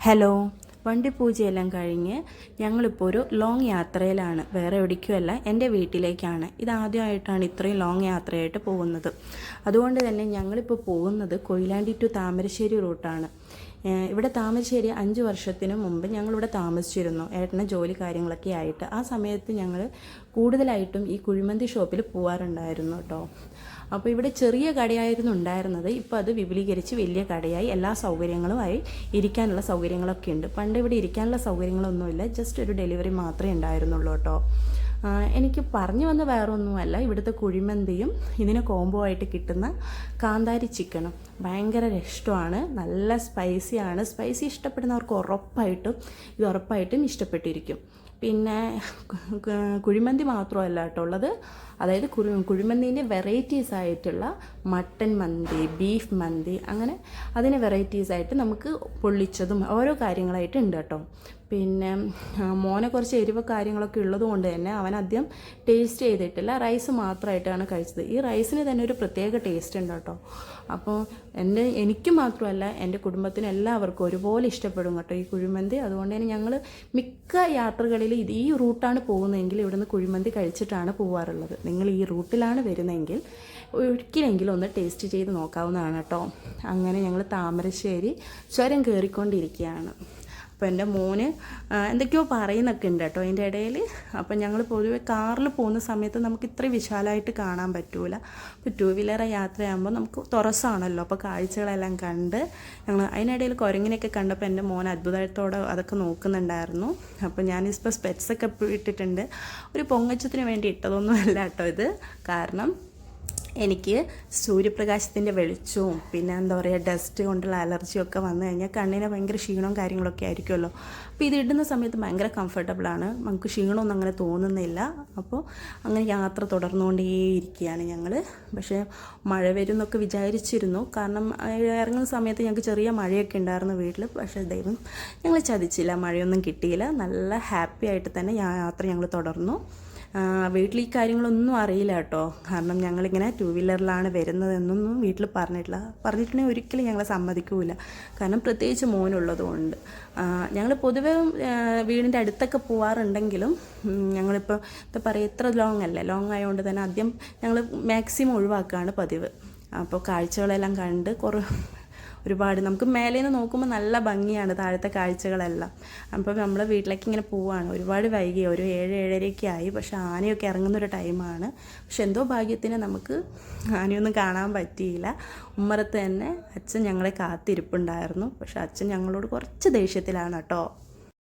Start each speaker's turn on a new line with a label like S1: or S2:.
S1: Hello, വണ്ടി പൂജയെല്ലാം കഴിഞ്ഞ് ഞങ്ങളിപ്പോൾ ഒരു ലോങ് യാത്രയിലാണ്. വേറെ എവിടേക്കുമല്ല, എൻ്റെ വീട്ടിലേക്കാണ്. ഇതാദ്യമായിട്ടാണ് ഇത്രയും ലോങ് യാത്രയായിട്ട് പോകുന്നത്. അതുകൊണ്ട് തന്നെ ഞങ്ങളിപ്പോൾ പോകുന്നത് കൊയിലാണ്ടി ടു താമരശ്ശേരി റൂട്ടാണ്. ഇവിടെ താമരശ്ശേരി 5 വർഷത്തിന് മുമ്പ് ഞങ്ങളിവിടെ താമസിച്ചിരുന്നു, ഏട്ടന് ജോലി കാര്യങ്ങളൊക്കെ ആയിട്ട്. ആ സമയത്ത് ഞങ്ങൾ കൂടുതലായിട്ടും ഈ കുഴിമന്തി ഷോപ്പിൽ പോകാറുണ്ടായിരുന്നു കേട്ടോ. അപ്പോൾ ഇവിടെ ചെറിയ കടയായിരുന്നു ഉണ്ടായിരുന്നത്. ഇപ്പോൾ അത് വിപുലീകരിച്ച് വലിയ കടയായി, എല്ലാ സൗകര്യങ്ങളുമായി, ഇരിക്കാനുള്ള സൗകര്യങ്ങളൊക്കെ ഉണ്ട്. പണ്ട് ഇവിടെ ഇരിക്കാനുള്ള സൗകര്യങ്ങളൊന്നുമില്ല, ജസ്റ്റ് ഒരു ഡെലിവറി മാത്രമേ ഉണ്ടായിരുന്നുള്ളൂ കേട്ടോ. എനിക്ക് പറഞ്ഞു വന്ന വേറെ ഒന്നുമല്ല, ഇവിടുത്തെ കുഴിമന്തിയും ഇതിന് കോംബോ ആയിട്ട് കിട്ടുന്ന കാന്താരി ചിക്കനും ഭയങ്കര ഇഷ്ടമാണ്. നല്ല സ്പൈസിയാണ്. സ്പൈസി ഇഷ്ടപ്പെടുന്നവർക്ക് ഉറപ്പായിട്ടും ഇഷ്ടപ്പെട്ടിരിക്കും. പിന്നെ കുഴിമന്തി മാത്രമല്ല കേട്ടോ ഉള്ളത്, അതായത് കുഴിമന്തീൻ്റെ വെറൈറ്റീസ് ആയിട്ടുള്ള മട്ടൻ മന്തി, ബീഫ് മന്തി, അങ്ങനെ അതിന് വെറൈറ്റീസ് ആയിട്ട് നമുക്ക് പൊള്ളിച്ചതും ഓരോ കാര്യങ്ങളായിട്ട് ഉണ്ട് കേട്ടോ. പിന്നെ മോനെ കുറച്ച് എരിവ് കാര്യങ്ങളൊക്കെ ഉള്ളത് കൊണ്ട് തന്നെ അവൻ ആദ്യം ടേസ്റ്റ് ചെയ്തിട്ടില്ല, റൈസ് മാത്രമായിട്ടാണ് കഴിച്ചത്. ഈ റൈസിന് തന്നെ ഒരു പ്രത്യേക ടേസ്റ്റ് ഉണ്ട് കേട്ടോ. അപ്പോൾ എനിക്ക് മാത്രമല്ല, എൻ്റെ കുടുംബത്തിന് എല്ലാവർക്കും ഒരുപോലെ ഇഷ്ടപ്പെടും കേട്ടോ ഈ കുഴിമന്തി. അതുകൊണ്ട് തന്നെ ഞങ്ങൾ മിക്ക യാത്രകളിൽ ഈ റൂട്ടാണ് പോകുന്നതെങ്കിൽ ഇവിടുന്ന് കുഴിമന്തി കഴിച്ചിട്ടാണ് പോകാറുള്ളത്. നിങ്ങൾ ഈ റൂട്ടിലാണ് വരുന്നതെങ്കിൽ ഒരിക്കലെങ്കിലും ഒന്ന് ടേസ്റ്റ് ചെയ്ത് നോക്കാവുന്നതാണ് കേട്ടോ. അങ്ങനെ ഞങ്ങൾ താമരശ്ശേരി ചുരം കയറിക്കൊണ്ടിരിക്കുകയാണ്. അപ്പോൾ എൻ്റെ മോന് എന്തൊക്കെയോ പറയുന്നൊക്കെ ഉണ്ട് കേട്ടോ അതിൻ്റെ ഇടയിൽ. അപ്പം ഞങ്ങൾ പൊതുവെ കാറിൽ പോകുന്ന സമയത്ത് നമുക്ക് ഇത്ര വിശാലമായിട്ട് കാണാൻ പറ്റൂല. ഇപ്പോൾ 2 വീലർ യാത്രയാകുമ്പോൾ നമുക്ക് തുറസാണല്ലോ, അപ്പോൾ കാഴ്ചകളെല്ലാം കണ്ട് ഞങ്ങൾ അതിനിടയിൽ കുരങ്ങിനെയൊക്കെ കണ്ടപ്പോൾ എൻ്റെ മോൻ അത്ഭുതത്തോടെ അതൊക്കെ നോക്കുന്നുണ്ടായിരുന്നു. അപ്പോൾ ഞാനിപ്പോൾ സ്പെറ്റ്സൊക്കെ ഇട്ടിട്ടുണ്ട്. ഒരു പൊങ്ങച്ചത്തിന് വേണ്ടി ഇട്ടതൊന്നുമല്ല കേട്ടോ ഇത്. കാരണം എനിക്ക് സൂര്യപ്രകാശത്തിൻ്റെ വെളിച്ചവും പിന്നെ എന്താ പറയുക ഡസ്റ്റ് കൊണ്ടുള്ള അലർജിയൊക്കെ വന്നു കഴിഞ്ഞാൽ കണ്ണിന് ഭയങ്കര ക്ഷീണവും കാര്യങ്ങളൊക്കെ ആയിരിക്കുമല്ലോ. അപ്പോൾ ഇത് ഇടുന്ന സമയത്ത് ഭയങ്കര കംഫർട്ടബിളാണ്, നമുക്ക് ക്ഷീണമൊന്നും അങ്ങനെ തോന്നുന്നില്ല. അപ്പോൾ അങ്ങനെ യാത്ര തുടർന്നുകൊണ്ടേയിരിക്കുകയാണ് ഞങ്ങൾ. പക്ഷേ മഴ വരും എന്നൊക്കെ വിചാരിച്ചിരുന്നു, കാരണം ഇറങ്ങുന്ന സമയത്ത് ഞങ്ങൾക്ക് ചെറിയ മഴയൊക്കെ ഉണ്ടായിരുന്നു വീട്ടിൽ. പക്ഷേ ദൈവം ഞങ്ങൾ ചതിച്ചില്ല, മഴയൊന്നും കിട്ടിയില്ല. നല്ല ഹാപ്പി ആയിട്ട് തന്നെ യാത്ര ഞങ്ങൾ തുടർന്നു. വീട്ടിൽ ഈ കാര്യങ്ങളൊന്നും അറിയില്ല കേട്ടോ, കാരണം ഞങ്ങളിങ്ങനെ 2 വീലറിലാണ് വരുന്നതെന്നൊന്നും വീട്ടിൽ പറഞ്ഞിട്ടുണ്ടെങ്കിൽ ഒരിക്കലും ഞങ്ങളെ സമ്മതിക്കില്ല. കാരണം പ്രത്യേകിച്ച് മോനുള്ളത് കൊണ്ട്. ഞങ്ങൾ പൊതുവെ വീടിൻ്റെ അടുത്തൊക്കെ പോകാറുണ്ടെങ്കിലും ഞങ്ങളിപ്പോൾ എന്താ പറയുക, ഇത്ര ലോങ് ആയതുകൊണ്ട് തന്നെ ആദ്യം ഞങ്ങൾ മാക്സിമം ഒഴിവാക്കുകയാണ് പതിവ്. അപ്പോൾ കാഴ്ചകളെല്ലാം കണ്ട് ഒരുപാട് നമുക്ക് മേലെ നിന്ന് നോക്കുമ്പോൾ നല്ല ഭംഗിയാണ് താഴത്തെ കാഴ്ചകളെല്ലാം. അപ്പോൾ നമ്മൾ വീട്ടിലേക്ക് ഇങ്ങനെ പോവുകയാണ്. ഒരുപാട് വൈകി, ഒരു 7-7:30 ആയി. പക്ഷേ ആനയൊക്കെ ഇറങ്ങുന്നൊരു ടൈമാണ്. പക്ഷെ എന്തോ ഭാഗ്യത്തിന് നമുക്ക് ആനയൊന്നും കാണാൻ പറ്റിയില്ല. ഉമ്മറത്ത് തന്നെ അച്ഛൻ ഞങ്ങളെ കാത്തിരിപ്പുണ്ടായിരുന്നു. പക്ഷെ അച്ഛൻ ഞങ്ങളോട് കുറച്ച് ദേഷ്യത്തിലാണ് കേട്ടോ.